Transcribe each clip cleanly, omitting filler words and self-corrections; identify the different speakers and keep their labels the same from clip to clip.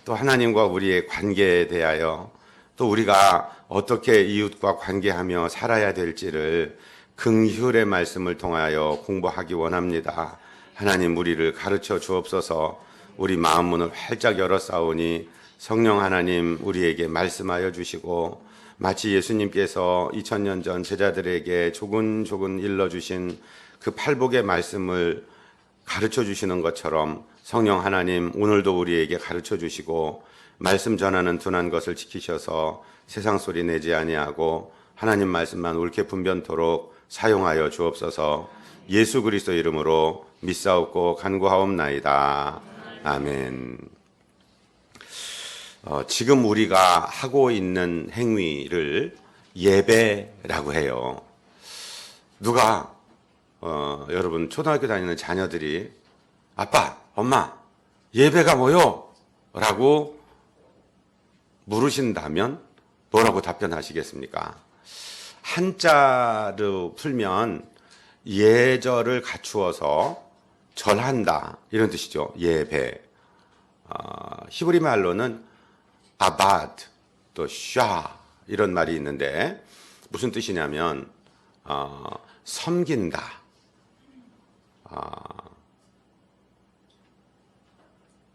Speaker 1: 또 하나님과 우리의 관계에 대하여 또 우리가 어떻게 이웃과 관계하며 살아야 될지를 긍휼의 말씀을 통하여 공부하기 원합니다. 하나님 우리를 가르쳐 주옵소서. 우리 마음 문을 활짝 열어 싸우니 성령 하나님 우리에게 말씀하여 주시고 마치 예수님께서 2000년 전 제자들에게 조근조근 일러주신 그 팔복의 말씀을 가르쳐 주시는 것처럼 성령 하나님 오늘도 우리에게 가르쳐 주시고 말씀 전하는 둔한 것을 지키셔서 세상 소리 내지 아니하고 하나님 말씀만 옳게 분변토록 사용하여 주옵소서. 예수 그리스도 이름으로 믿사옵고 간구하옵나이다. 아멘. 지금 우리가 하고 있는 행위를 예배라고 해요. 누가 여러분 초등학교 다니는 자녀들이 아빠, 엄마, 예배가 뭐요? 라고 물으신다면 뭐라고 답변하시겠습니까? 한자로 풀면 예절을 갖추어서 절한다 이런 뜻이죠. 예배. 히브리 말로는 아바드, 또 샤 이런 말이 있는데 무슨 뜻이냐면 섬긴다.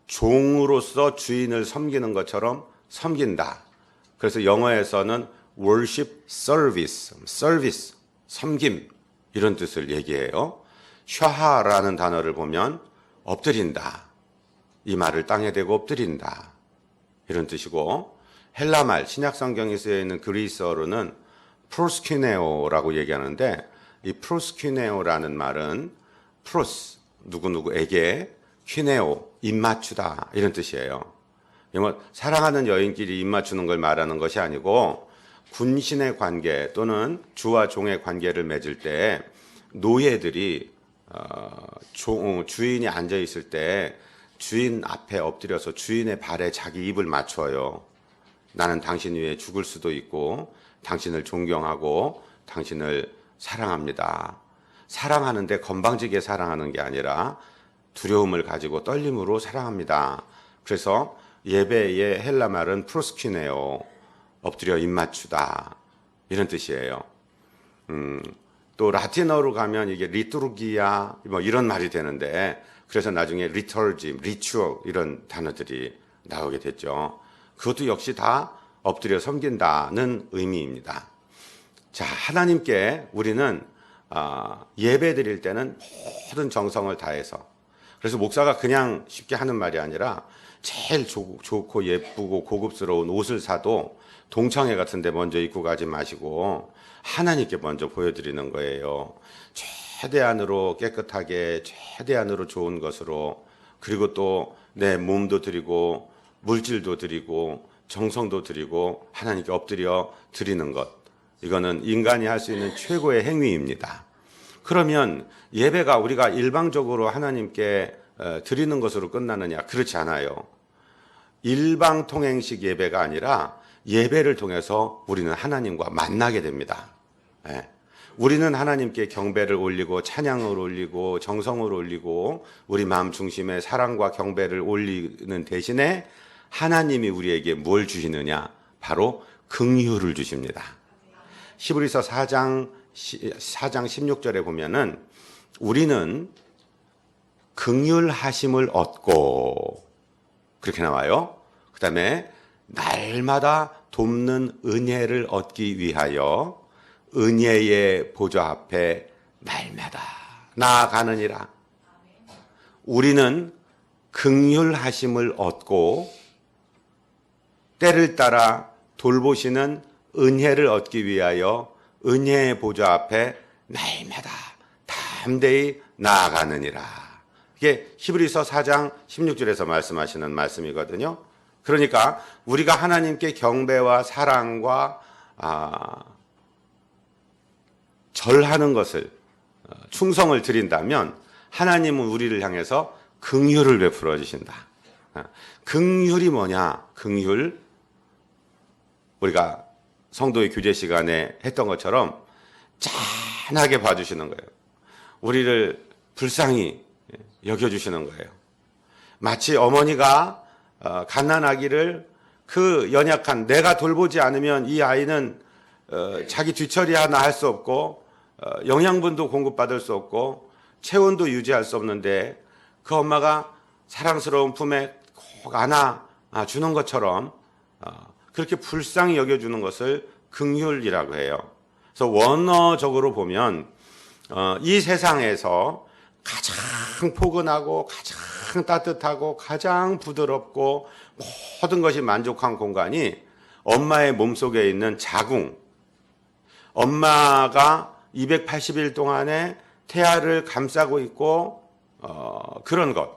Speaker 1: 종으로서 주인을 섬기는 것처럼 섬긴다. 그래서 영어에서는 worship service, 섬김 이런 뜻을 얘기해요. 샤하라는 단어를 보면 엎드린다. 이 말을 땅에 대고 엎드린다. 이런 뜻이고 헬라 말 신약 성경에 쓰여 있는 그리스어로는 프로스키네오라고 얘기하는데 이 프로스키네오라는 말은 프로스 누구누구에게 퀴네오 입맞추다 이런 뜻이에요. 사랑하는 여인끼리 입맞추는 걸 말하는 것이 아니고 군신의 관계 또는 주와 종의 관계를 맺을 때 노예들이 주인이 앉아 있을 때 주인 앞에 엎드려서 주인의 발에 자기 입을 맞춰요. 나는 당신 위해 죽을 수도 있고 당신을 존경하고 당신을 사랑합니다. 사랑하는데 건방지게 사랑하는 게 아니라 두려움을 가지고 떨림으로 사랑합니다. 그래서 예배의 헬라 말은 프로스키네오, 엎드려 입맞추다 이런 뜻이에요. 또 라틴어로 가면 이게 리투르기아 뭐 이런 말이 되는데 그래서 나중에 리터지, 리추얼 이런 단어들이 나오게 됐죠. 그것도 역시 다 엎드려 섬긴다는 의미입니다. 자, 하나님께 우리는 예배 드릴 때는 모든 정성을 다해서 그래서 목사가 그냥 쉽게 하는 말이 아니라 제일 좋고 예쁘고 고급스러운 옷을 사도 동창회 같은 데 먼저 입고 가지 마시고 하나님께 먼저 보여드리는 거예요. 최대한으로 깨끗하게 최대한으로 좋은 것으로 그리고 또 내 몸도 드리고 물질도 드리고 정성도 드리고 하나님께 엎드려 드리는 것 이거는 인간이 할 수 있는 최고의 행위입니다. 그러면 예배가 우리가 일방적으로 하나님께 드리는 것으로 끝나느냐? 그렇지 않아요. 일방통행식 예배가 아니라 예배를 통해서 우리는 하나님과 만나게 됩니다. 우리는 하나님께 경배를 올리고 찬양을 올리고 정성을 올리고 우리 마음 중심에 사랑과 경배를 올리는 대신에 하나님이 우리에게 뭘 주시느냐? 바로 긍휼을 주십니다. 히브리서 4장 16절에 보면은 우리는 긍휼하심을 얻고 그렇게 나와요. 그 다음에 날마다 돕는 은혜를 얻기 위하여 은혜의 보좌 앞에 날마다 나아가느니라. 우리는 긍휼하심을 얻고 때를 따라 돌보시는 은혜를 얻기 위하여 은혜의 보좌 앞에 날마다 담대히 나아가느니라. 이게 히브리서 4장 16절에서 말씀하시는 말씀이거든요. 그러니까 우리가 하나님께 경배와 사랑과 절하는 것을 충성을 드린다면 하나님은 우리를 향해서 긍휼을 베풀어 주신다. 긍휼이 뭐냐? 긍휼 우리가 성도의 교제 시간에 했던 것처럼 짠하게 봐주시는 거예요. 우리를 불쌍히 여겨주시는 거예요. 마치 어머니가 갓난아기를 그 연약한 내가 돌보지 않으면 이 아이는 자기 뒤처리 하나 할 수 없고 영양분도 공급받을 수 없고 체온도 유지할 수 없는데 그 엄마가 사랑스러운 품에 꼭 안아주는 것처럼 그렇게 불쌍히 여겨주는 것을 긍휼이라고 해요. 그래서 원어적으로 보면 이 세상에서 가장 포근하고 가장 따뜻하고 가장 부드럽고 모든 것이 만족한 공간이 엄마의 몸속에 있는 자궁, 엄마가 280일 동안에 태아를 감싸고 있고 그런 것,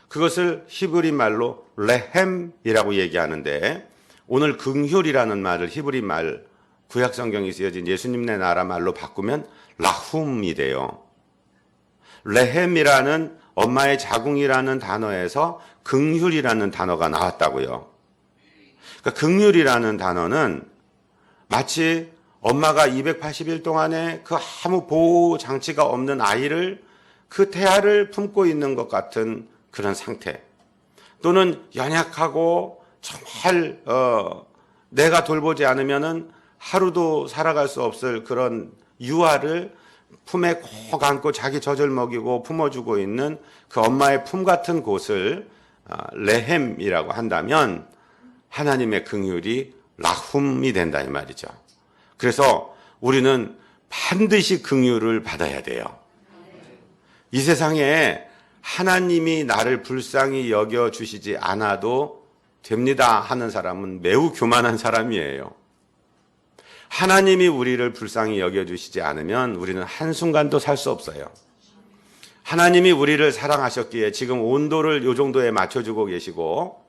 Speaker 1: 그것을 히브리 말로 레헴이라고 얘기하는데 오늘 긍휼이라는 말을 히브리 말 구약 성경에 쓰여진 예수님네 나라 말로 바꾸면 라훔이 돼요. 레헴이라는 엄마의 자궁이라는 단어에서 긍휼이라는 단어가 나왔다고요. 그러니까 긍휼이라는 단어는 마치 엄마가 280일 동안에 그 아무 보호 장치가 없는 아이를 그 태아를 품고 있는 것 같은 그런 상태, 또는 연약하고 정말 내가 돌보지 않으면은 하루도 살아갈 수 없을 그런 유아를 품에 꼭 안고 자기 젖을 먹이고 품어주고 있는 그 엄마의 품 같은 곳을 레헴이라고 한다면 하나님의 긍휼이 라훔이 된다 이 말이죠. 그래서 우리는 반드시 긍휼을 받아야 돼요. 이 세상에 하나님이 나를 불쌍히 여겨주시지 않아도 됩니다 하는 사람은 매우 교만한 사람이에요. 하나님이 우리를 불쌍히 여겨주시지 않으면 우리는 한순간도 살 수 없어요. 하나님이 우리를 사랑하셨기에 지금 온도를 이 정도에 맞춰주고 계시고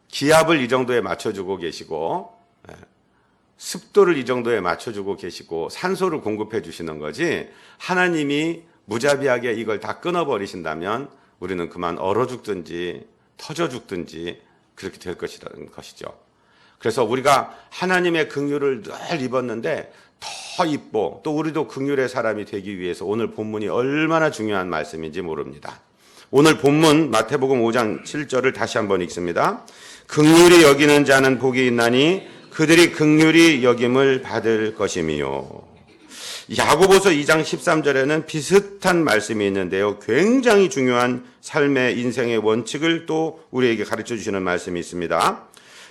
Speaker 1: 기압을 이 정도에 맞춰주고 계시고 습도를 이 정도에 맞춰주고 계시고 산소를 공급해 주시는 거지, 하나님이 무자비하게 이걸 다 끊어버리신다면 우리는 그만 얼어 죽든지 터져 죽든지 그렇게 될 것이라는 것이죠. 그래서 우리가 하나님의 긍휼을 늘 입었는데 더 입고 또 우리도 긍휼의 사람이 되기 위해서 오늘 본문이 얼마나 중요한 말씀인지 모릅니다. 오늘 본문 마태복음 5장 7절을 다시 한번 읽습니다. 긍휼히 여기는 자는 복이 있나니 그들이 긍휼히 여김을 받을 것이미요. 야고보서 2장 13절에는 비슷한 말씀이 있는데요. 굉장히 중요한 삶의 인생의 원칙을 또 우리에게 가르쳐 주시는 말씀이 있습니다.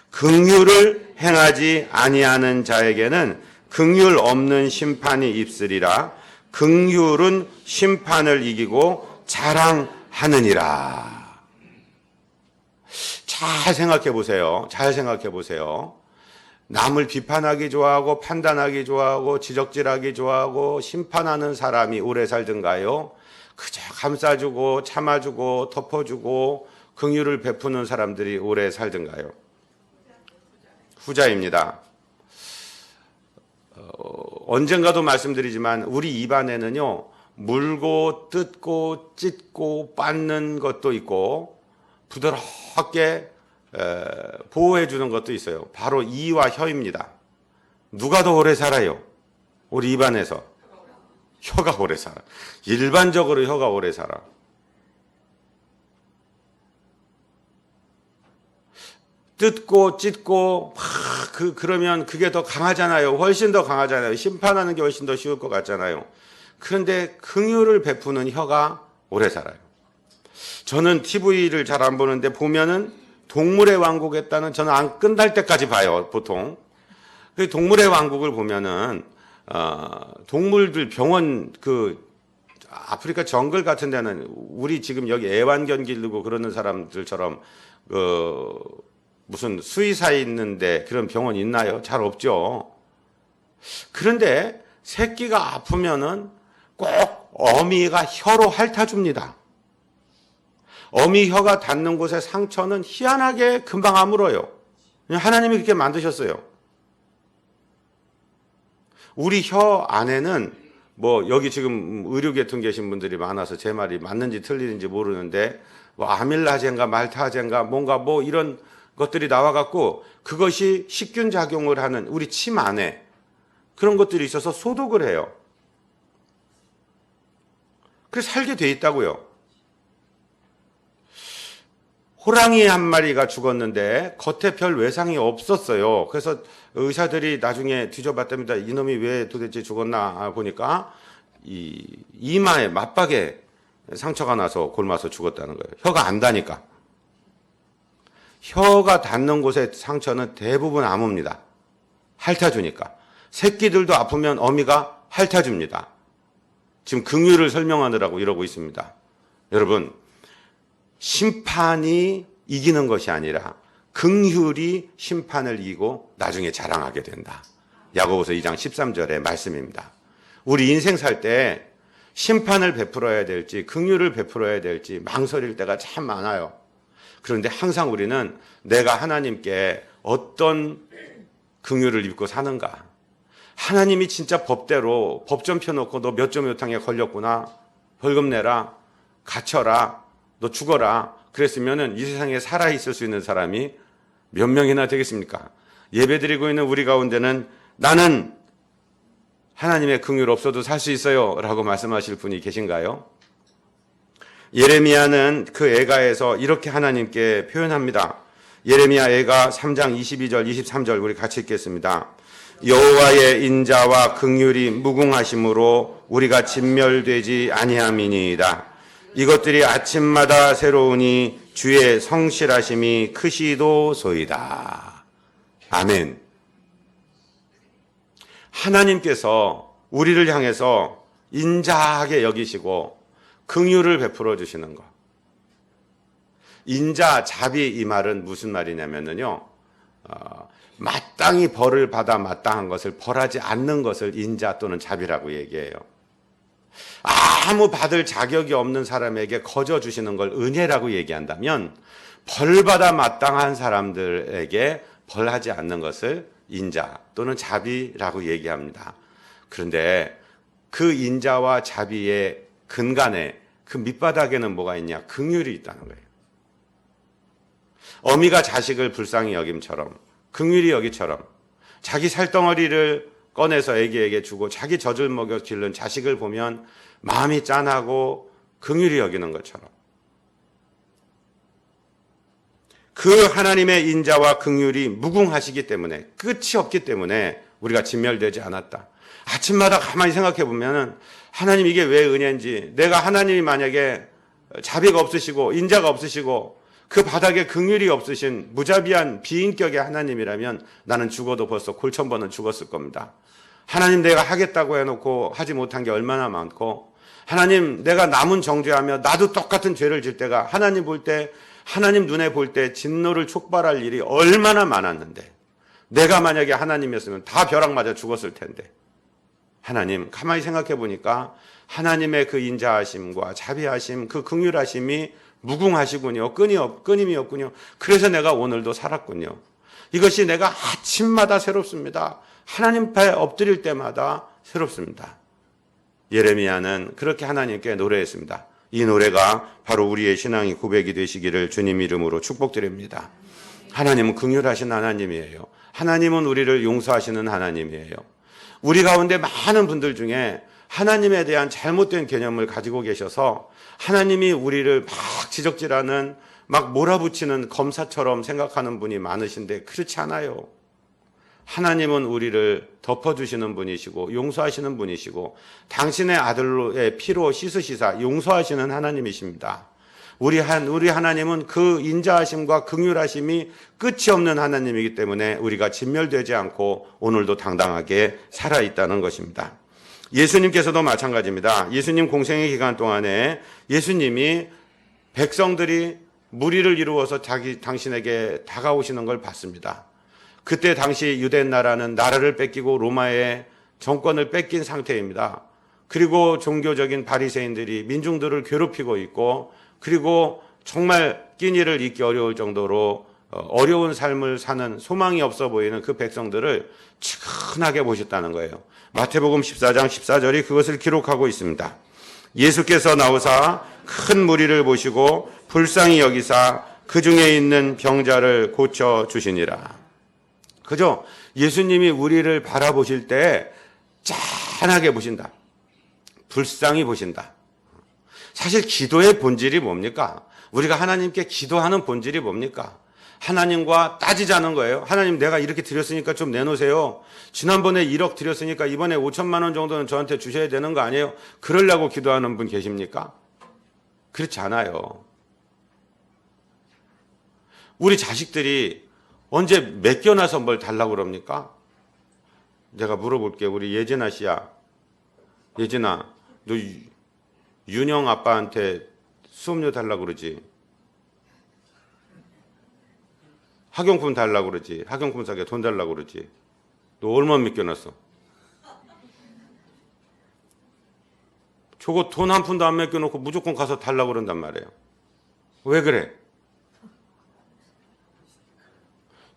Speaker 1: 긍휼을 행하지 아니하는 자에게는 긍휼 없는 심판이 있으리라. 긍휼은 심판을 이기고 자랑하느니라. 잘 생각해 보세요. 잘 생각해 보세요. 남을 비판하기 좋아하고 판단하기 좋아하고 지적질하기 좋아하고 심판하는 사람이 오래 살든가요? 그저 감싸주고 참아주고 덮어주고 긍휼을 베푸는 사람들이 오래 살든가요? 후자입니다. 언젠가도 말씀드리지만 우리 입안에는요, 물고 뜯고 찢고 빻는 것도 있고 부드럽게 보호해 주는 것도 있어요. 바로 이와 혀입니다. 누가 더 오래 살아요? 우리 입안에서 혀가 오래 살아. 일반적으로 혀가 오래 살아. 뜯고 찢고 그러면 그게 더 강하잖아요. 훨씬 더 강하잖아요. 심판하는 게 훨씬 더 쉬울 것 같잖아요. 그런데 긍휼을 베푸는 혀가 오래 살아요. 저는 TV를 잘 안 보는데 보면은 동물의 왕국 했다는, 저는 안 끝날 때까지 봐요, 보통. 그 동물의 왕국을 보면은 동물들 병원, 아프리카 정글 같은 데는 우리 지금 여기 애완견 기르고 그러는 사람들처럼 무슨 수의사 있는데 그런 병원 있나요? 잘 없죠. 그런데 새끼가 아프면은 꼭 어미가 혀로 핥아줍니다. 어미 혀가 닿는 곳의 상처는 희한하게 금방 아물어요. 하나님이 그렇게 만드셨어요. 우리 혀 안에는 여기 지금 의료계통 계신 분들이 많아서 제 말이 맞는지 틀리는지 모르는데 아밀라젠가 말타젠가 뭔가 이런 것들이 나와갖고 그것이 식균 작용을 하는 우리 침 안에 그런 것들이 있어서 소독을 해요. 그래서 살게 돼 있다고요. 호랑이 한 마리가 죽었는데 겉에 별 외상이 없었어요. 그래서 의사들이 나중에 뒤져봤답니다. 이놈이 왜 도대체 죽었나 보니까 이 이마에 맞박에 상처가 나서 골마서 죽었다는 거예요. 혀가 안 닿으니까. 혀가 닿는 곳의 상처는 대부분 암입니다. 핥아주니까. 새끼들도 아프면 어미가 핥아줍니다. 지금 긍휼을 설명하느라고 이러고 있습니다. 여러분, 심판이 이기는 것이 아니라 긍휼이 심판을 이기고 나중에 자랑하게 된다. 야고보서 2장 13절의 말씀입니다. 우리 인생 살 때 심판을 베풀어야 될지 긍휼을 베풀어야 될지 망설일 때가 참 많아요. 그런데 항상 우리는 내가 하나님께 어떤 긍휼을 입고 사는가. 하나님이 진짜 법대로 법전 펴놓고 너 몇 점 몇 항에 걸렸구나. 벌금 내라. 갇혀라. 너 죽어라. 그랬으면은 이 세상에 살아있을 수 있는 사람이 몇 명이나 되겠습니까? 예배드리고 있는 우리 가운데는 나는 하나님의 긍휼 없어도 살 수 있어요 라고 말씀하실 분이 계신가요? 예레미야는 그 애가에서 이렇게 하나님께 표현합니다. 예레미야 애가 3장 22절 23절 우리 같이 읽겠습니다. 여호와의 인자와 긍휼이 무궁하심으로 우리가 진멸되지 아니함이니이다. 이것들이 아침마다 새로우니 주의 성실하심이 크시도소이다. 아멘. 하나님께서 우리를 향해서 인자하게 여기시고 긍휼을 베풀어 주시는 것. 인자, 자비 이 말은 무슨 말이냐면요. 마땅히 벌을 받아 마땅한 것을 벌하지 않는 것을 인자 또는 자비라고 얘기해요. 아무 받을 자격이 없는 사람에게 거저 주시는 걸 은혜라고 얘기한다면 벌받아 마땅한 사람들에게 벌하지 않는 것을 인자 또는 자비라고 얘기합니다. 그런데 그 인자와 자비의 근간에 그 밑바닥에는 뭐가 있냐? 긍휼이 있다는 거예요. 어미가 자식을 불쌍히 여김처럼 긍휼히 여기처럼 자기 살덩어리를 꺼내서 아기에게 주고 자기 젖을 먹여 기른 자식을 보면 마음이 짠하고 긍휼히 여기는 것처럼 그 하나님의 인자와 긍휼이 무궁하시기 때문에 끝이 없기 때문에 우리가 진멸되지 않았다. 아침마다 가만히 생각해 보면 하나님 이게 왜 은혜인지 내가 하나님이 만약에 자비가 없으시고 인자가 없으시고 그 바닥에 긍휼이 없으신 무자비한 비인격의 하나님이라면 나는 죽어도 벌써 골천번은 죽었을 겁니다. 하나님 내가 하겠다고 해놓고 하지 못한 게 얼마나 많고 하나님 내가 남은 정죄하며 나도 똑같은 죄를 질 때가 하나님 볼 때 하나님 눈에 볼 때 진노를 촉발할 일이 얼마나 많았는데 내가 만약에 하나님이었으면 다 벼락 맞아 죽었을 텐데 하나님 가만히 생각해 보니까 하나님의 그 인자하심과 자비하심 그 긍휼하심이 무궁하시군요. 끊임이 없군요. 그래서 내가 오늘도 살았군요. 이것이 내가 아침마다 새롭습니다. 하나님 앞에 엎드릴 때마다 새롭습니다. 예레미야는 그렇게 하나님께 노래했습니다. 이 노래가 바로 우리의 신앙의 고백이 되시기를 주님 이름으로 축복드립니다. 하나님은 긍휼하신 하나님이에요. 하나님은 우리를 용서하시는 하나님이에요. 우리 가운데 많은 분들 중에 하나님에 대한 잘못된 개념을 가지고 계셔서 하나님이 우리를 막 지적질하는 막 몰아붙이는 검사처럼 생각하는 분이 많으신데 그렇지 않아요. 하나님은 우리를 덮어주시는 분이시고 용서하시는 분이시고 당신의 아들의 피로 씻으시사 용서하시는 하나님이십니다. 우리 하나님은 그 인자하심과 긍휼하심이 끝이 없는 하나님이기 때문에 우리가 진멸되지 않고 오늘도 당당하게 살아있다는 것입니다. 예수님께서도 마찬가지입니다. 예수님 공생의 기간 동안에 예수님이 백성들이 무리를 이루어서 당신에게 다가오시는 걸 봤습니다. 그때 당시 유대 나라는 나라를 뺏기고 로마의 정권을 뺏긴 상태입니다. 그리고 종교적인 바리새인들이 민중들을 괴롭히고 있고 그리고 정말 끼니를 잇기 어려울 정도로 어려운 삶을 사는 소망이 없어 보이는 그 백성들을 측은하게 보셨다는 거예요. 마태복음 14장 14절이 그것을 기록하고 있습니다. 예수께서 나오사 큰 무리를 보시고 불쌍히 여기사 그 중에 있는 병자를 고쳐 주시니라. 그죠? 예수님이 우리를 바라보실 때 짠하게 보신다. 불쌍히 보신다. 사실 기도의 본질이 뭡니까? 우리가 하나님께 기도하는 본질이 뭡니까? 하나님과 따지자는 거예요. 하나님, 내가 이렇게 드렸으니까 좀 내놓으세요. 지난번에 1억 드렸으니까 이번에 5천만 원 정도는 저한테 주셔야 되는 거 아니에요? 그러려고 기도하는 분 계십니까? 그렇지 않아요. 우리 자식들이 언제 맡겨놔서 뭘 달라고 그럽니까? 내가 물어볼게. 우리 예진아 씨야. 예진아, 너 윤영 아빠한테 수업료 달라고 그러지? 학용품 달라고 그러지? 학용품 사게 돈 달라고 그러지? 너 얼마 맡겨놨어? 저거 돈 한 푼도 안 맡겨놓고 무조건 가서 달라고 그런단 말이에요. 왜 그래?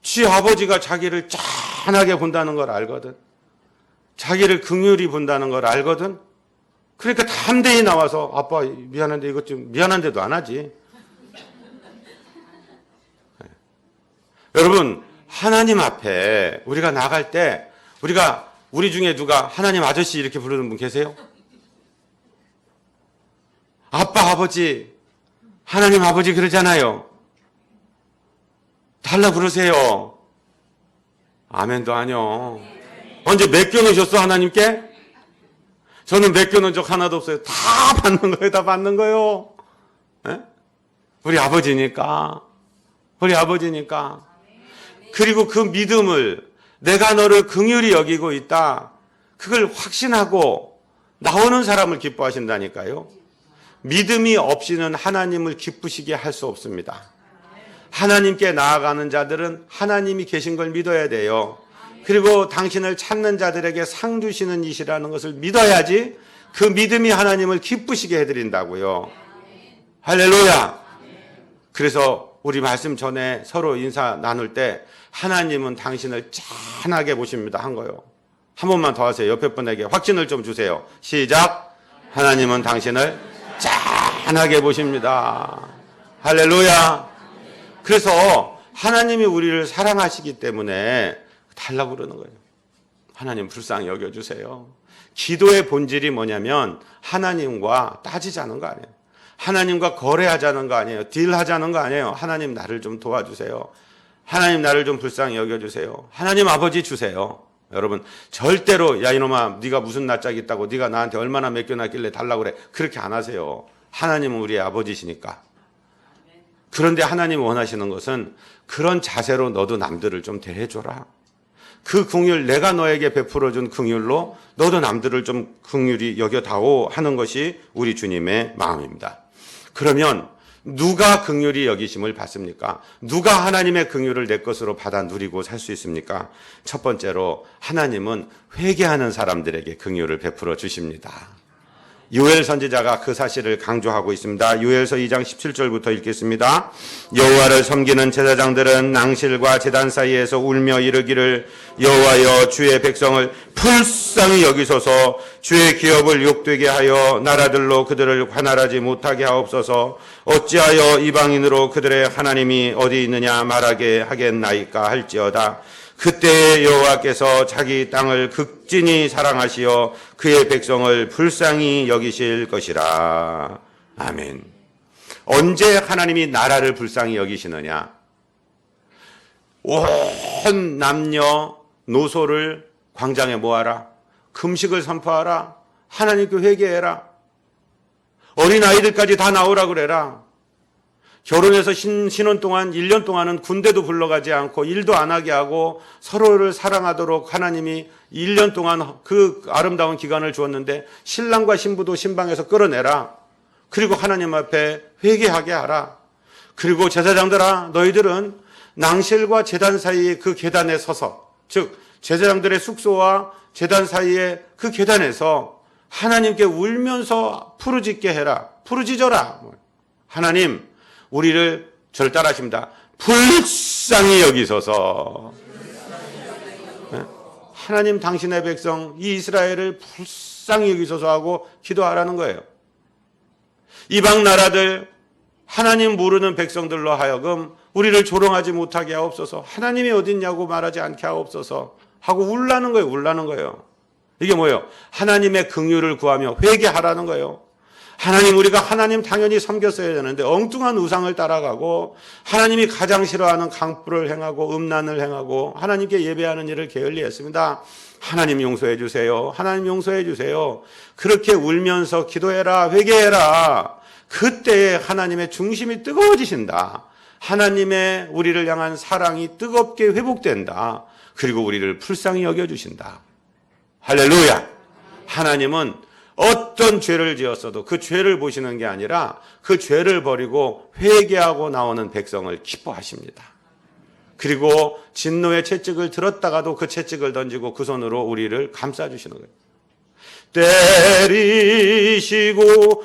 Speaker 1: 지 아버지가 자기를 짠하게 본다는 걸 알거든. 자기를 긍휼히 본다는 걸 알거든. 그러니까 담대히 나와서 아빠 미안한데 이것 좀, 미안한데도 안 하지. 네. 여러분, 하나님 앞에 우리가 나갈 때 우리 중에 누가 하나님 아저씨 이렇게 부르는 분 계세요? 아빠, 아버지, 하나님 아버지 그러잖아요. 달라 그러세요. 아멘도 아니요. 언제 맡겨놓으셨어, 하나님께? 저는 맡겨놓은 적 하나도 없어요. 다 받는 거예요, 다 받는 거예요. 네? 우리 아버지니까. 우리 아버지니까. 그리고 그 믿음을, 내가 너를 긍휼히 여기고 있다, 그걸 확신하고 나오는 사람을 기뻐하신다니까요. 믿음이 없이는 하나님을 기쁘시게 할 수 없습니다. 하나님께 나아가는 자들은 하나님이 계신 걸 믿어야 돼요. 그리고 당신을 찾는 자들에게 상 주시는 이시라는 것을 믿어야지 그 믿음이 하나님을 기쁘시게 해드린다고요. 할렐루야. 그래서 우리 말씀 전에 서로 인사 나눌 때 하나님은 당신을 짠하게 보십니다 한 거요. 한 번만 더 하세요. 옆에 분에게 확신을 좀 주세요. 시작. 하나님은 당신을 짠하게 보십니다. 할렐루야. 그래서 하나님이 우리를 사랑하시기 때문에 달라고 그러는 거예요. 하나님 불쌍히 여겨주세요. 기도의 본질이 뭐냐면 하나님과 따지자는 거 아니에요. 하나님과 거래하자는 거 아니에요. 딜하자는 거 아니에요. 하나님 나를 좀 도와주세요. 하나님 나를 좀 불쌍히 여겨주세요. 하나님 아버지 주세요. 여러분 절대로 야 이놈아 네가 무슨 낯짝이 있다고 네가 나한테 얼마나 맡겨놨길래 달라고 그래. 그렇게 안 하세요. 하나님은 우리의 아버지시니까. 그런데 하나님이 원하시는 것은 그런 자세로 너도 남들을 좀 대해줘라. 그 긍휼, 내가 너에게 베풀어준 긍휼로 너도 남들을 좀 긍휼히 여겨다오 하는 것이 우리 주님의 마음입니다. 그러면 누가 긍휼히 여기심을 받습니까? 누가 하나님의 긍휼을 내 것으로 받아 누리고 살 수 있습니까? 첫 번째로 하나님은 회개하는 사람들에게 긍휼을 베풀어 주십니다. 요엘 선지자가 그 사실을 강조하고 있습니다. 요엘서 2장 17절부터 읽겠습니다. 여호와를 섬기는 제사장들은 낭실과 제단 사이에서 울며 이르기를 여호와여 주의 백성을 불쌍히 여기소서 주의 기업을 욕되게 하여 나라들로 그들을 관할하지 못하게 하옵소서 어찌하여 이방인으로 그들의 하나님이 어디 있느냐 말하게 하겠나이까 할지어다. 그때 여호와께서 자기 땅을 극진히 사랑하시어 그의 백성을 불쌍히 여기실 것이라. 아멘. 언제 하나님이 나라를 불쌍히 여기시느냐? 온 남녀 노소를 광장에 모아라. 금식을 선포하라. 하나님께 회개해라. 어린아이들까지 다 나오라 그래라. 결혼해서 신혼 동안 1년 동안은 군대도 불러가지 않고 일도 안 하게 하고 서로를 사랑하도록 하나님이 1년 동안 그 아름다운 기간을 주었는데 신랑과 신부도 신방에서 끌어내라. 그리고 하나님 앞에 회개하게 하라. 그리고 제사장들아 너희들은 낭실과 제단 사이의 그 계단에 서서 즉 제사장들의 숙소와 제단 사이의 그 계단에서 하나님께 울면서 부르짖게 해라. 부르짖어라. 하나님 우리를 저를 따라하십니다. 불쌍히 여기소서. 네? 하나님 당신의 백성 이 이스라엘을 불쌍히 여기소서 하고 기도하라는 거예요. 이방 나라들 하나님 모르는 백성들로 하여금 우리를 조롱하지 못하게 하옵소서. 하나님이 어디 있냐고 말하지 않게 하옵소서 하고 울라는 거예요. 울라는 거예요. 이게 뭐예요? 하나님의 긍휼을 구하며 회개하라는 거예요. 하나님, 우리가 하나님 당연히 섬겼어야 되는데 엉뚱한 우상을 따라가고 하나님이 가장 싫어하는 강포를 행하고 음란을 행하고 하나님께 예배하는 일을 게을리했습니다. 하나님 용서해 주세요. 하나님 용서해 주세요. 그렇게 울면서 기도해라, 회개해라. 그때에 하나님의 중심이 뜨거워지신다. 하나님의 우리를 향한 사랑이 뜨겁게 회복된다. 그리고 우리를 불쌍히 여겨주신다. 할렐루야. 하나님은 어떤 죄를 지었어도 그 죄를 보시는 게 아니라 그 죄를 버리고 회개하고 나오는 백성을 기뻐하십니다. 그리고 진노의 채찍을 들었다가도 그 채찍을 던지고 그 손으로 우리를 감싸주시는 거예요. 때리시고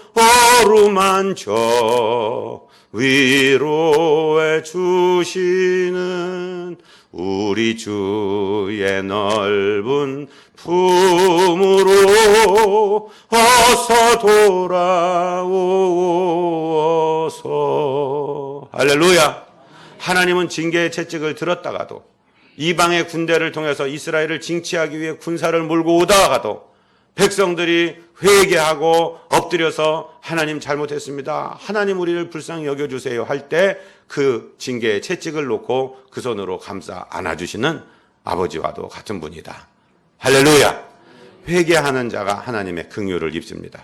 Speaker 1: 어루만져 위로해 주시는 우리 주의 넓은 품으로 어서 돌아오소서. 할렐루야. 하나님은 징계의 채찍을 들었다가도 이방의 군대를 통해서 이스라엘을 징치하기 위해 군사를 몰고 오다가도 백성들이 회개하고 엎드려서 하나님 잘못했습니다, 하나님 우리를 불쌍히 여겨주세요 할 때 그 징계의 채찍을 놓고 그 손으로 감싸 안아주시는 아버지와도 같은 분이다. 할렐루야. 회개하는 자가 하나님의 긍휼을 입습니다.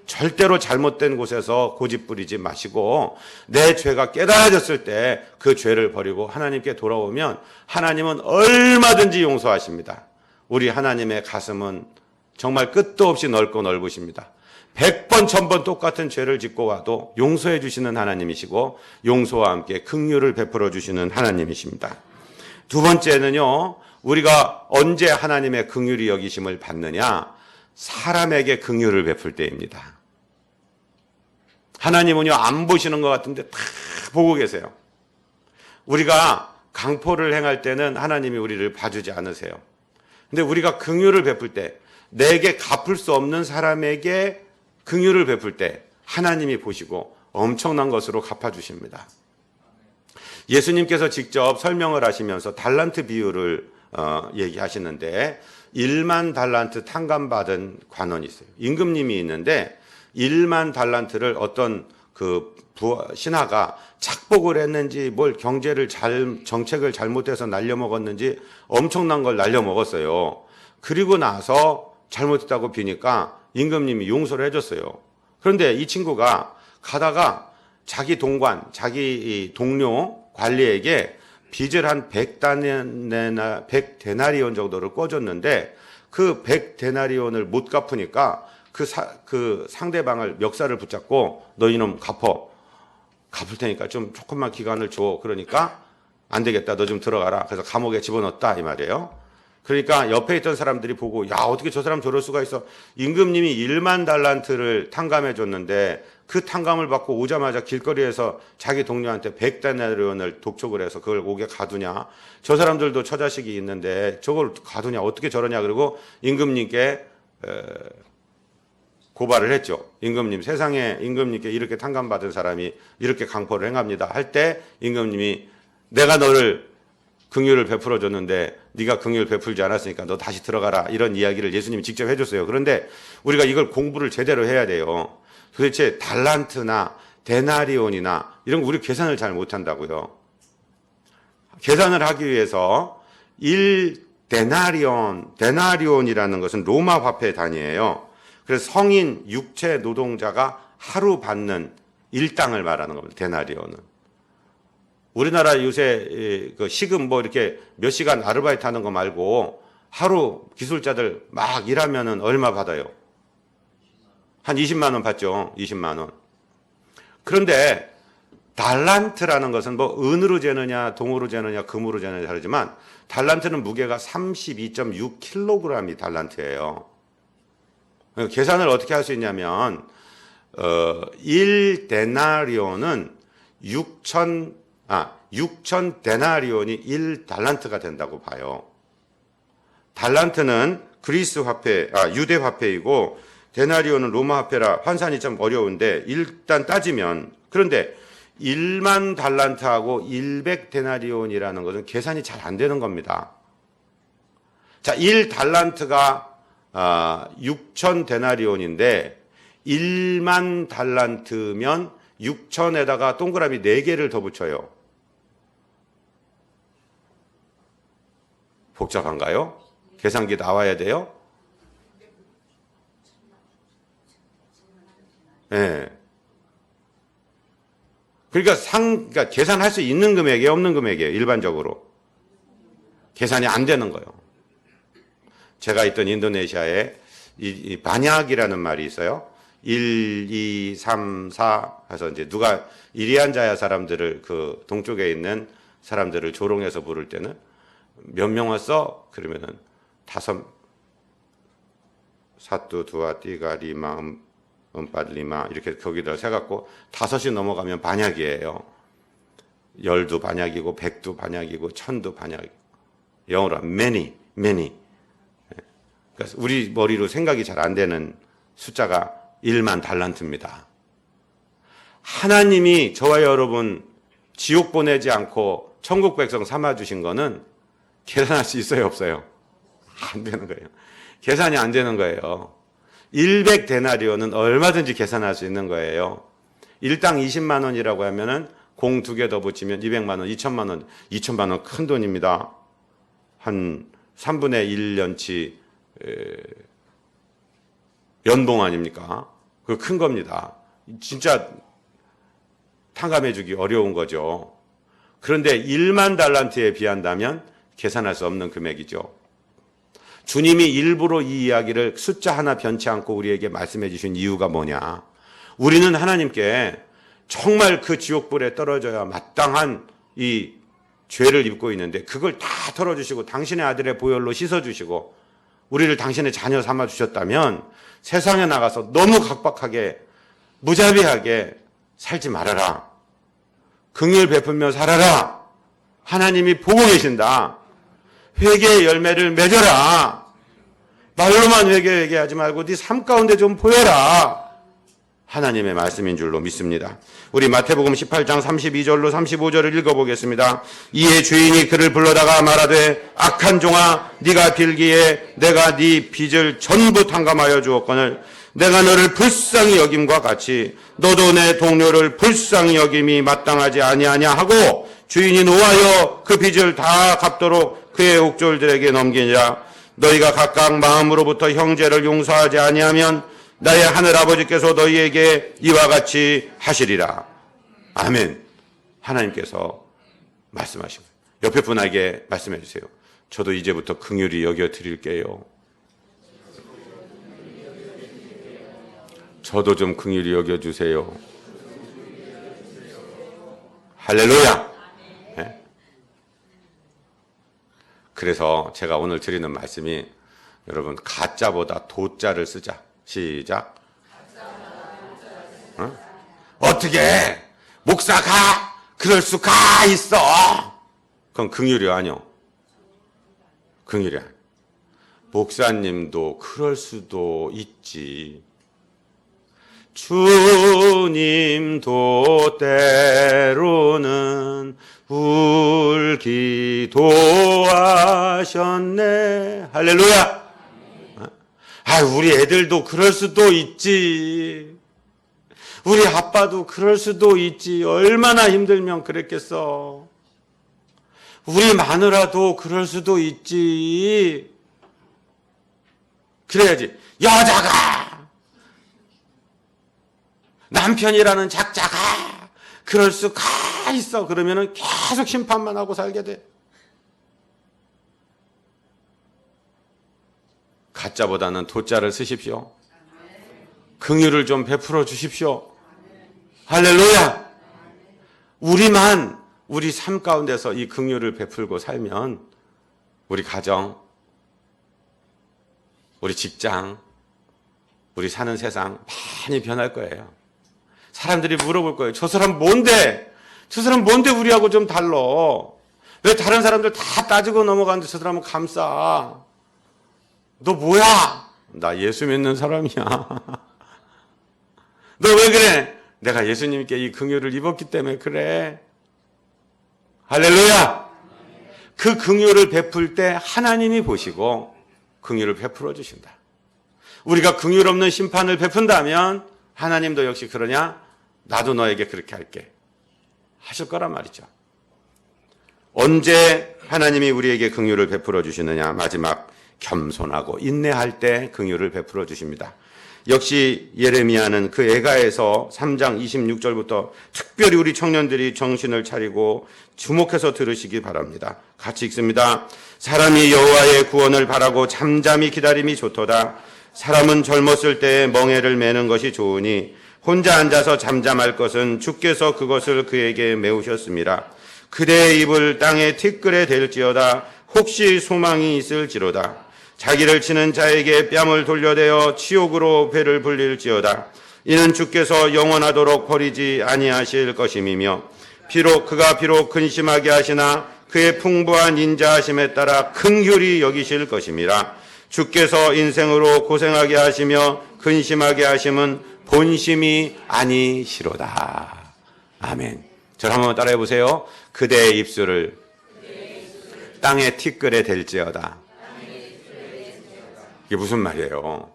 Speaker 1: 절대로 잘못된 곳에서 고집 부리지 마시고 내 죄가 깨달아졌을 때 그 죄를 버리고 하나님께 돌아오면 하나님은 얼마든지 용서하십니다. 우리 하나님의 가슴은 정말 끝도 없이 넓고 넓으십니다. 100번 1000번 똑같은 죄를 짓고 와도 용서해 주시는 하나님이시고 용서와 함께 긍휼을 베풀어 주시는 하나님이십니다. 두 번째는요, 우리가 언제 하나님의 긍휼이 여기심을 받느냐? 사람에게 긍휼을 베풀 때입니다. 하나님은요, 안 보시는 것 같은데 다 보고 계세요. 우리가 강포를 행할 때는 하나님이 우리를 봐주지 않으세요. 근데 우리가 긍휼을 베풀 때, 내게 갚을 수 없는 사람에게 긍휼을 베풀 때 하나님이 보시고 엄청난 것으로 갚아주십니다. 예수님께서 직접 설명을 하시면서 달란트 비유를 얘기하시는데 1만 달란트 탕감받은 관원이 있어요. 임금님이 있는데 1만 달란트를 어떤 그 신하가 착복을 했는지 뭘 정책을 잘못해서 날려먹었는지 엄청난 걸 날려먹었어요. 그리고 나서 잘못했다고 비니까 임금님이 용서를 해줬어요. 그런데 이 친구가 가다가 자기 동관, 자기 동료 관리에게 빚을 한 100데나리온 정도를 꿔줬는데 그 100데나리온을 못 갚으니까 그 상대방을 멱살을 붙잡고 너 이놈 갚을 테니까 좀 조금만 기간을 줘. 그러니까 안 되겠다. 너 좀 들어가라. 그래서 감옥에 집어넣었다 이 말이에요. 그러니까 옆에 있던 사람들이 보고 야, 어떻게 저 사람 저럴 수가 있어. 임금님이 1만 달란트를 탕감해 줬는데 그 탕감을 받고 오자마자 길거리에서 자기 동료한테 100데나리온을 독촉을 해서 그걸 옥에 가두냐. 저 사람들도 처자식이 있는데 저걸 가두냐. 어떻게 저러냐. 그리고 임금님께 고발을 했죠. 임금님, 세상에 임금님께 이렇게 탕감받은 사람이 이렇게 강포를 행합니다 할 때 임금님이 내가 너를 긍휼을 베풀어 줬는데 네가 긍휼 베풀지 않았으니까 너 다시 들어가라, 이런 이야기를 예수님이 직접 해줬어요. 그런데 우리가 이걸 공부를 제대로 해야 돼요. 도대체 달란트나 데나리온이나 이런 거 우리 계산을 잘 못한다고요. 계산을 하기 위해서 1데나리온이라는 것은 로마 화폐 단위예요. 그래서 성인 육체 노동자가 하루 받는 일당을 말하는 겁니다. 데나리온은. 우리나라 요새 그 시급 뭐 이렇게 몇 시간 아르바이트 하는 거 말고 하루 기술자들 막 일하면은 얼마 받아요? 한 20만 원 받죠. 20만 원. 그런데 달란트라는 것은 뭐 은으로 재느냐 동으로 재느냐 금으로 재느냐 다르지만 달란트는 무게가 32.6kg이 달란트예요. 계산을 어떻게 할 수 있냐면 1데나리온은 6천 데나리온이 1달란트가 된다고 봐요. 달란트는 그리스 화폐, 유대 화폐이고 데나리온은 로마 화폐라 환산이 좀 어려운데 일단 따지면, 그런데 1만 달란트하고 100데나리온이라는 것은 계산이 잘 안 되는 겁니다. 자, 1달란트가 6천 데나리온인데 1만 달란트면 6천에다가 동그라미 4개를 더 붙여요. 복잡한가요? 계산기 나와야 돼요? 네. 그러니까 계산할 수 있는 금액이에요, 없는 금액이에요, 일반적으로. 계산이 안 되는 거예요. 제가 있던 인도네시아에 이 반약이라는 말이 있어요. 1, 2, 3, 4 해서 이제 누가 이리안자야 사람들을 그 동쪽에 있는 사람들을 조롱해서 부를 때는 몇 명 왔어? 그러면은 5 사뚜 두아 띠가 리마 음빨 리마 이렇게 거기다 세갖고 5이 넘어가면 반약이에요. 10도 반약이고 100도 반약이고 1000도 반약이고 영어로 many. 그래서 우리 머리로 생각이 잘 안 되는 숫자가 1만 달란트입니다. 하나님이 저와 여러분 지옥 보내지 않고 천국 백성 삼아 주신 거는 계산할 수 있어요, 없어요? 안 되는 거예요. 계산이 안 되는 거예요. 100데나리온은 얼마든지 계산할 수 있는 거예요. 일당 20만 원이라고 하면은 공 2개 더 붙이면 200만 원, 2천만 원. 2천만 원 큰 돈입니다. 한 3분의 1년치 연봉 아닙니까? 그거 큰 겁니다. 진짜 탕감해주기 어려운 거죠. 그런데 1만 달란트에 비한다면 계산할 수 없는 금액이죠. 주님이 일부러 이 이야기를 숫자 하나 변치 않고 우리에게 말씀해 주신 이유가 뭐냐? 우리는 하나님께 정말 그 지옥불에 떨어져야 마땅한 이 죄를 입고 있는데 그걸 다 털어주시고 당신의 아들의 보혈로 씻어주시고 우리를 당신의 자녀 삼아 주셨다면 세상에 나가서 너무 각박하게 무자비하게 살지 말아라. 긍휼 베풀며 살아라. 하나님이 보고 계신다. 회개의 열매를 맺어라. 말로만 회개하지 말고 네 삶 가운데 좀 보여라. 하나님의 말씀인 줄로 믿습니다. 우리 마태복음 18장 32절로 35절을 읽어보겠습니다. 이에 주인이 그를 불러다가 말하되 악한 종아 네가 빌기에 내가 네 빚을 전부 탕감하여 주었거늘 내가 너를 불쌍히 여김과 같이 너도 내 동료를 불쌍히 여김이 마땅하지 아니하냐 하고 주인이 노하여 그 빚을 다 갚도록 그의 옥졸들에게 넘기니라. 너희가 각각 마음으로부터 형제를 용서하지 아니하면 나의 하늘 아버지께서 너희에게 이와 같이 하시리라. 아멘. 하나님께서 말씀하시고 옆에 분에게 말씀해 주세요. 저도 이제부터 긍휼히 여겨 드릴게요. 저도 좀 긍휼히 여겨 주세요. 할렐루야. 네? 그래서 제가 오늘 드리는 말씀이 여러분 가짜보다 도짜를 쓰자. 시작. 어떻게 목사가 그럴 수가 있어? 그건 긍휼이 아니요. 긍휼이 아니요. 목사님도 그럴 수도 있지. 주님도 때로는 울기도 하셨네. 할렐루야. 우리 애들도 그럴 수도 있지. 우리 아빠도 그럴 수도 있지. 얼마나 힘들면 그랬겠어. 우리 마누라도 그럴 수도 있지. 그래야지. 여자가, 남편이라는 작자가 그럴 수가 있어. 그러면은 계속 심판만 하고 살게 돼. 가짜보다는 도짜를 쓰십시오. 긍휼을 좀 베풀어 주십시오. 할렐루야. 우리만 우리 삶 가운데서 이 긍휼을 베풀고 살면 우리 가정, 우리 직장, 우리 사는 세상 많이 변할 거예요. 사람들이 물어볼 거예요. 저 사람 뭔데? 저 사람 뭔데 우리하고 좀 달라? 왜 다른 사람들 다 따지고 넘어가는데 저 사람은 감싸? 너 뭐야? 나 예수 믿는 사람이야. 너 왜 그래? 내가 예수님께 이 긍휼을 입었기 때문에 그래. 할렐루야. 그 긍휼을 베풀 때 하나님이 보시고 긍휼을 베풀어 주신다. 우리가 긍휼 없는 심판을 베푼다면 하나님도 역시 그러냐? 나도 너에게 그렇게 할게. 하실 거란 말이죠. 언제 하나님이 우리에게 긍휼을 베풀어 주시느냐? 마지막 겸손하고 인내할 때 긍휼을 베풀어 주십니다. 역시 예레미야는 그 애가에서 3장 26절부터 특별히 우리 청년들이 정신을 차리고 주목해서 들으시기 바랍니다. 같이 읽습니다. 사람이 여호와의 구원을 바라고 잠잠히 기다림이 좋도다. 사람은 젊었을 때에 멍에를 매는 것이 좋으니 혼자 앉아서 잠잠할 것은 주께서 그것을 그에게 메우셨습니다. 그대의 입을 땅에 티끌에 댈지어다. 혹시 소망이 있을지로다. 자기를 치는 자에게 뺨을 돌려대어 치욕으로 배를 불릴지어다. 이는 주께서 영원하도록 버리지 아니하실 것임이며 그가 비록 근심하게 하시나 그의 풍부한 인자하심에 따라 긍휼히 여기실 것임이라. 주께서 인생으로 고생하게 하시며 근심하게 하심은 본심이 아니시로다. 아멘. 저를 한번 따라해 보세요. 그대의 입술을 땅에 티끌에 댈지어다. 이게 무슨 말이에요?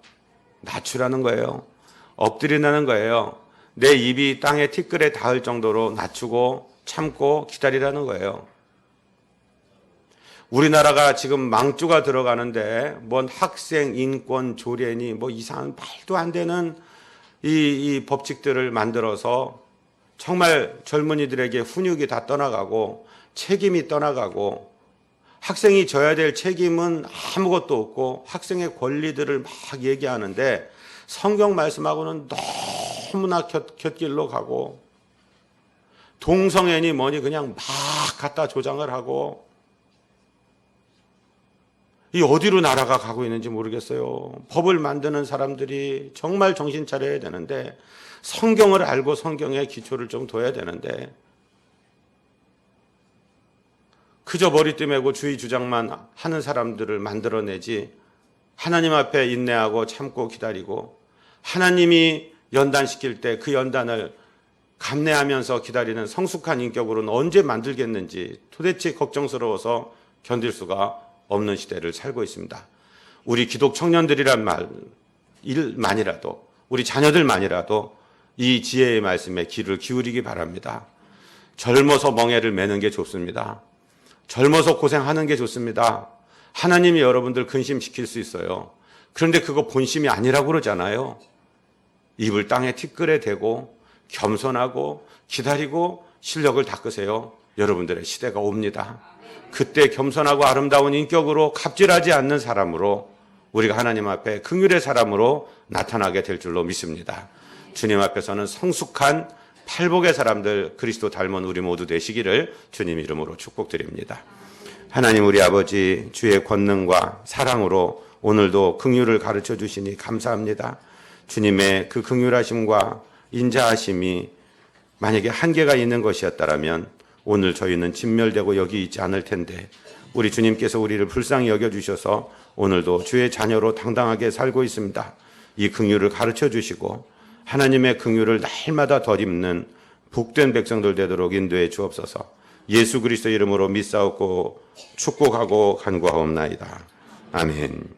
Speaker 1: 낮추라는 거예요. 엎드리라는 거예요. 내 입이 땅에 티끌에 닿을 정도로 낮추고 참고 기다리라는 거예요. 우리나라가 지금 망주가 들어가는데 뭔 학생 인권 조례니 뭐 이상한 말도 안 되는 이 법칙들을 만들어서 정말 젊은이들에게 훈육이 다 떠나가고 책임이 떠나가고 학생이 져야 될 책임은 아무것도 없고 학생의 권리들을 막 얘기하는데 성경 말씀하고는 너무나 곁길로 가고 동성애니 뭐니 그냥 막 갖다 조장을 하고 이 어디로 나라가 가고 있는지 모르겠어요. 법을 만드는 사람들이 정말 정신 차려야 되는데 성경을 알고 성경의 기초를 좀 둬야 되는데 그저 머리띠 메고 주의 주장만 하는 사람들을 만들어내지 하나님 앞에 인내하고 참고 기다리고 하나님이 연단시킬 때 그 연단을 감내하면서 기다리는 성숙한 인격으로는 언제 만들겠는지 도대체 걱정스러워서 견딜 수가 없는 시대를 살고 있습니다. 우리 기독 청년들이란 일만이라도 우리 자녀들만이라도 이 지혜의 말씀에 귀를 기울이기 바랍니다. 젊어서 멍에를 매는 게 좋습니다. 젊어서 고생하는 게 좋습니다. 하나님이 여러분들 근심시킬 수 있어요. 그런데 그거 본심이 아니라고 그러잖아요. 입을 땅에 티끌에 대고 겸손하고 기다리고 실력을 닦으세요. 여러분들의 시대가 옵니다. 그때 겸손하고 아름다운 인격으로 갑질하지 않는 사람으로 우리가 하나님 앞에 긍휼의 사람으로 나타나게 될 줄로 믿습니다. 주님 앞에서는 성숙한 팔복의 사람들 그리스도 닮은 우리 모두 되시기를 주님 이름으로 축복드립니다. 하나님 우리 아버지 주의 권능과 사랑으로 오늘도 긍휼을 가르쳐 주시니 감사합니다. 주님의 그 긍휼하심과 인자하심이 만약에 한계가 있는 것이었다면 오늘 저희는 진멸되고 여기 있지 않을 텐데 우리 주님께서 우리를 불쌍히 여겨주셔서 오늘도 주의 자녀로 당당하게 살고 있습니다. 이 긍휼을 가르쳐 주시고 하나님의 긍휼을 날마다 덧입는 복된 백성들 되도록 인도해 주옵소서. 예수 그리스도 이름으로 믿사옵고 축복하고 간구하옵나이다. 아멘.